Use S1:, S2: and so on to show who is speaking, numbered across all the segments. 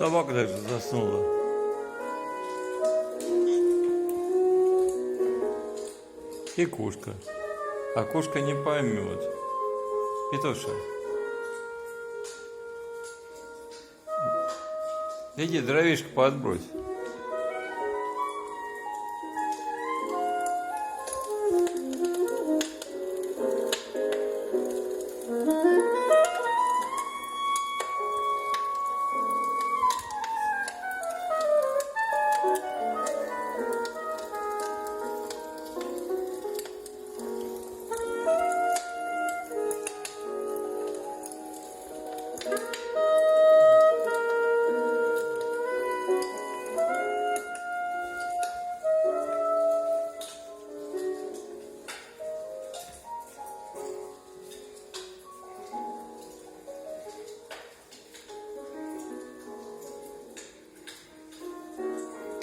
S1: Собака даже заснула. И кошка. А кошка не поймет. Петуша, иди дровишко подбрось.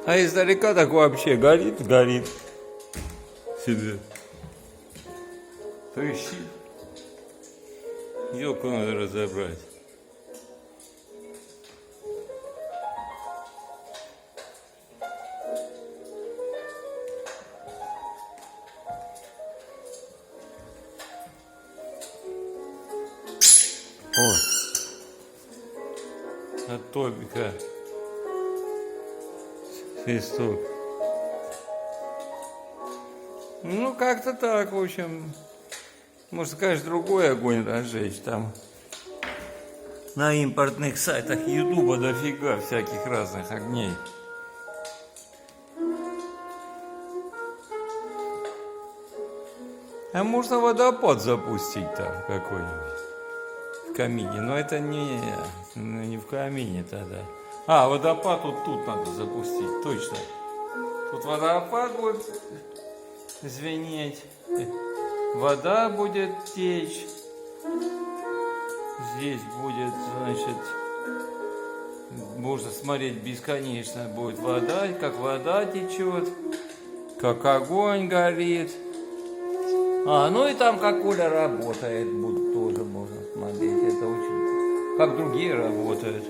S1: А издалека так вообще горит себе. Трещит. Елку надо разобрать. Ой. От Тобика. Свисток. Ну, как-то так, в общем. Может, конечно, другой огонь разжечь там. На импортных сайтах Ютуба дофига всяких разных огней. А можно водопад запустить там какой-нибудь в камине. Но это не в камине тогда. А, водопад вот тут надо запустить, точно. Тут водопад будет звенеть, вода будет течь. Здесь будет, значит, можно смотреть бесконечно. Будет вода, как вода течет, как огонь горит. Ну и там как Оля работает, тоже можно смотреть. Это очень, как другие работают.